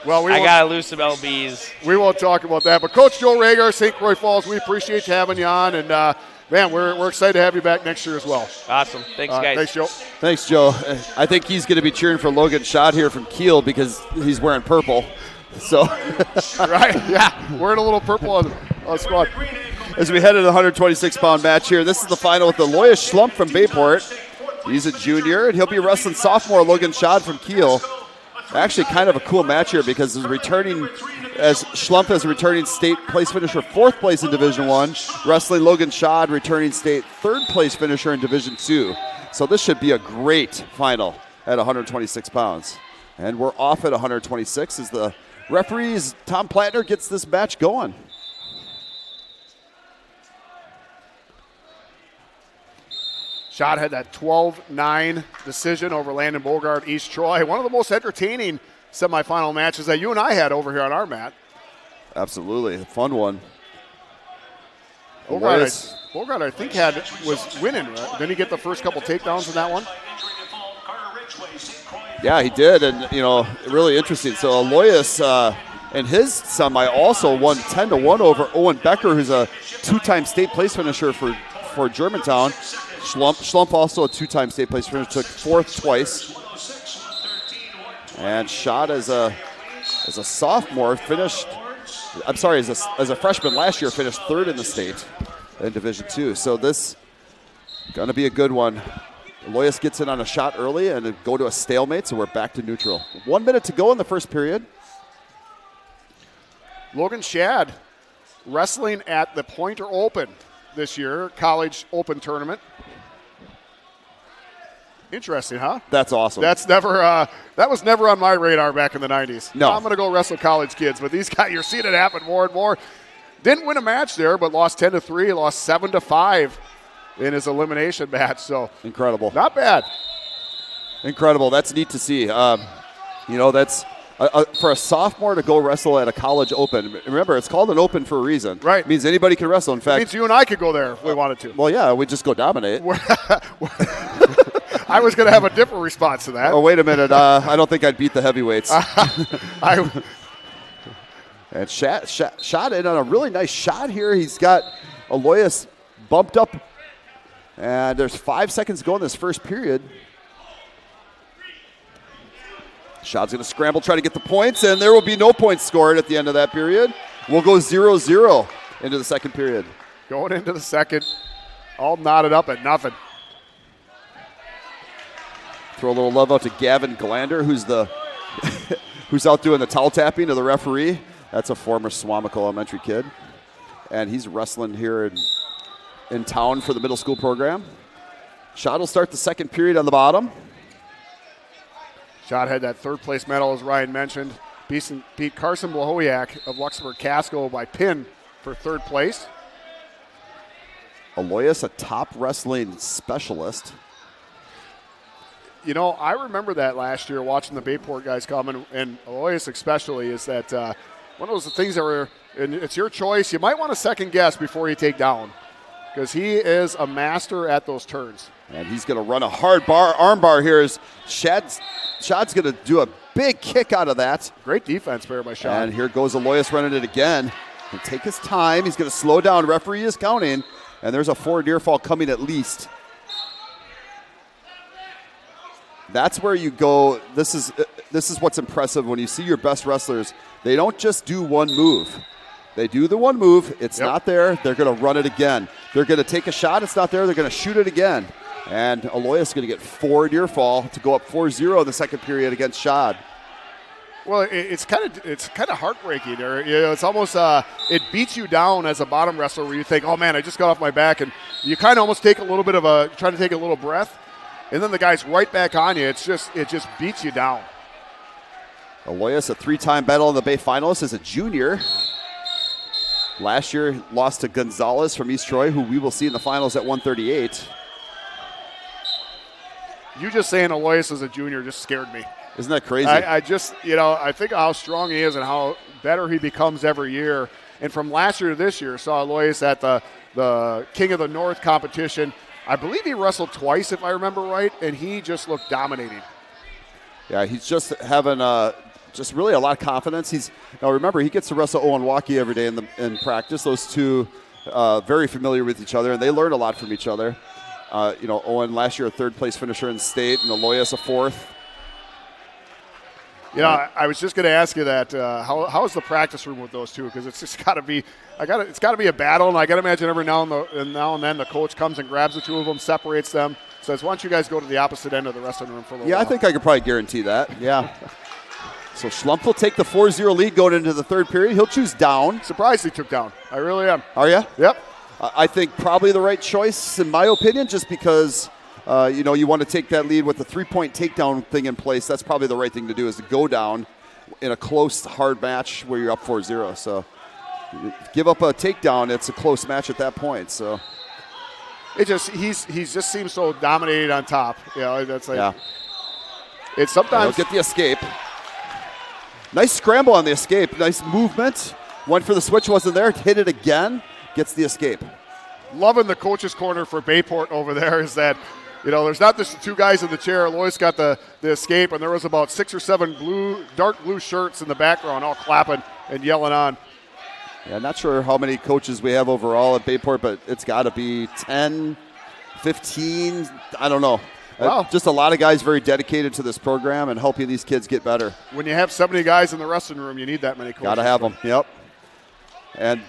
Well, I got to lose some LBs. We won't talk about that. But Coach Joe Rager, St. Croix Falls, we appreciate you having you on. And, man, we're excited to have you back next year as well. Awesome. Thanks, guys. Thanks, Joe. Thanks, Joe. I think he's going to be cheering for Logan Schad here from Kiel because he's wearing purple. So, right? Yeah, wearing a little purple on the squad. As we head into the 126-pound match here, this is the final with Alois Schlumpf from Bayport. He's a junior, and he'll be wrestling sophomore Logan Schad from Kiel. Actually, kind of a cool match here because Schlumpf is a returning state place finisher, 4th place in Division I, wrestling Logan Schad, returning state 3rd place finisher in Division II. So this should be a great final at 126 pounds. And we're off at 126 as the referees, Tom Plattner, gets this match going. Schad had that 12-9 decision over Landon Bogart, East Troy. One of the most entertaining semifinal matches that you and I had over here on our mat. Absolutely, a fun one. Bogart, I think, was winning. Right? Didn't he get the first couple takedowns in that one? Yeah, he did, and really interesting. So Alois in his semi also won 10-1 over Owen Becker, who's a 2-time state place finisher for Germantown. Schlumpf also a 2-time state place finisher, took 4th twice. And Schad as a sophomore as a freshman last year finished 3rd in the state in Division II. So this gonna be a good one. Alois gets in on a shot early and go to a stalemate, so we're back to neutral. 1 minute to go in the first period. Logan Schad wrestling at the Pointer Open this year, college open tournament. Interesting, huh? That's awesome. That was never on my radar back in the 90s. No. I'm going to go wrestle college kids, but these guys, you're seeing it happen more and more. Didn't win a match there, but lost 10-3, lost 7-5 in his elimination match. So incredible. Not bad. Incredible. That's neat to see. That's for a sophomore to go wrestle at a college open. Remember, it's called an open for a reason. Right. It means anybody can wrestle. In fact, it means you and I could go there if we wanted to. Well, yeah, we'd just go dominate. I was going to have a different response to that. Oh, wait a minute. I don't think I'd beat the heavyweights. And Schad in on a really nice shot here. He's got Alois bumped up. And there's 5 seconds to go in this first period. Schad's going to scramble, try to get the points, and there will be no points scored at the end of that period. We'll go 0-0 into the second period. Going into the second, all knotted up at nothing. Throw a little love out to Gavin Glander, who's out doing the towel tapping to the referee. That's a former Swamico Elementary kid. And he's wrestling here in town for the middle school program. Schad will start the second period on the bottom. Schad had that 3rd place medal, as Ryan mentioned. Beat Carson Blahowiak of Luxembourg Casco by pin for 3rd place. Alois, a top wrestling specialist. I remember that last year watching the Bayport guys come, and Alois especially, is that one of those things that were, and it's your choice. You might want to second guess before you take down, because he is a master at those turns. And he's going to run a hard arm bar here as Schad's going to do a big kick out of that. Great defense there by Schad. And here goes Alois running it again. He'll take his time. He's going to slow down. Referee is counting. And there's a forward near fall coming at least. That's where you go. This is what's impressive when you see your best wrestlers. They don't just do one move. They do the one move. It's not there. They're going to run it again. They're going to take a shot. It's not there. They're going to shoot it again. And Alois is going to get forward near fall to go up 4-0 in the second period against Schad. Well, it's kind of heartbreaking. It's almost it beats you down as a bottom wrestler where you think, oh man, I just got off my back, and you kind of almost take a little bit of try to take a little breath. And then the guy's right back on you. It just beats you down. Alois, a 3-time Battle of the Bay finalist as a junior. Last year, lost to Gonzalez from East Troy, who we will see in the finals at 138. You just saying Alois as a junior just scared me. Isn't that crazy? I just, I think how strong he is and how better he becomes every year. And from last year to this year, saw Alois at the King of the North competition. I believe he wrestled twice, if I remember right, and he just looked dominating. Yeah, he's just having just really a lot of confidence. Now remember, he gets to wrestle Owen Waukee every day in practice. Those two very familiar with each other, and they learn a lot from each other. Owen last year a third place finisher in state, and Alois a fourth. I was just going to ask you that. How is the practice room with those two? Because it's just got to be, it's got to be a battle, and I got to imagine every now and then the coach comes and grabs the two of them, separates them, says, "Why don't you guys go to the opposite end of the wrestling room for a little while?" I think I could probably guarantee that. Yeah. So Schlumpf will take the 4-0 lead going into the third period. He'll choose down. Surprised he took down. I really am. Are you? Yep. I think probably the right choice, in my opinion, just because. You want to take that lead with the 3-point takedown thing in place. That's probably the right thing to do, is to go down in a close, hard match where you're up 4-0. So give up a takedown, it's a close match at that point. So he's just seems so dominated on top. That's like, yeah. It's sometimes get the escape. Nice scramble on the escape. Nice movement. Went for the switch, wasn't there. Hit it again. Gets the escape. Loving the coach's corner for Bayport over there is that. There's not just the two guys in the chair. Alois got the escape, and there was about 6 or 7 dark blue shirts in the background all clapping and yelling on. Yeah, not sure how many coaches we have overall at Bayport, but it's got to be 10, 15, I don't know. Wow. Just a lot of guys very dedicated to this program and helping these kids get better. When you have 70 guys in the wrestling room, you need that many coaches. Got to have them, yep. And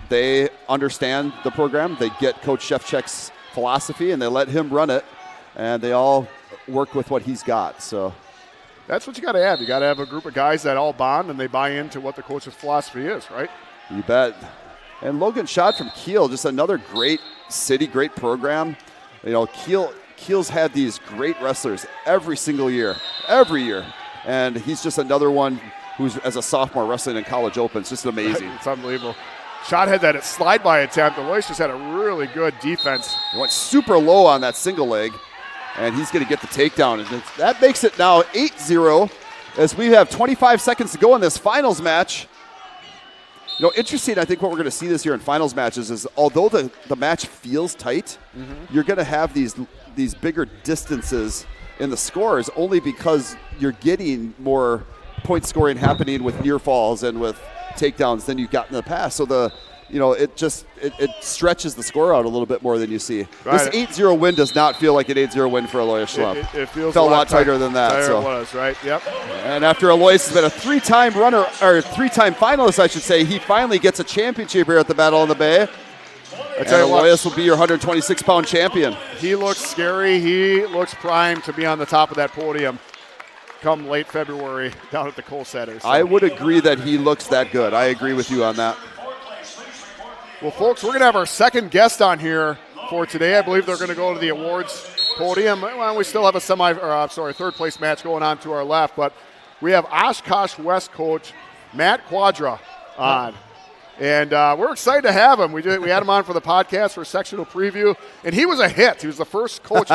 they understand the program. They get Coach Shevchek's philosophy, and they let him run it, and they all work with what he's got. So that's what you got to have. You got to have a group of guys that all bond and they buy into what the coach's philosophy is, right? You bet. And Logan Schad from Kiel, just another great city, great program. Kiel's had these great wrestlers every single year, and he's just another one who's as a sophomore wrestling in college open. It's just amazing. It's unbelievable. Schad had that slide-by attempt. Alois just had a really good defense. He went super low on that single leg, and he's going to get the takedown. And that makes it now 8-0 as we have 25 seconds to go in this finals match. Interesting, I think what we're going to see this year in finals matches is although the match feels tight, you're going to have these bigger distances in the scores only because you're getting more point scoring happening with near falls and with takedowns than you've got in the past. So it stretches the score out a little bit more than you see. Right. This 8-0 win does not feel like an 8-0 win for Alois Schlumpf. It feels a lot tighter than that. It was, right? Yep. And after Alois has been a 3-time runner, or 3-time finalist, I should say, he finally gets a championship here at the Battle on the Bay. And Alois will be your 126-pound champion. He looks scary. He looks primed to be on the top of that podium come late February down at the Cole Center. So. I would agree that he looks that good. I agree with you on that. Well, folks, we're going to have our second guest on here for today. I believe they're going to go to the awards podium. Well, we still have a third place match going on to our left, but we have Oshkosh West coach Matt Quadra on. And we're excited to have him. We had him on for the podcast for a sectional preview, and he was a hit. He was the first coach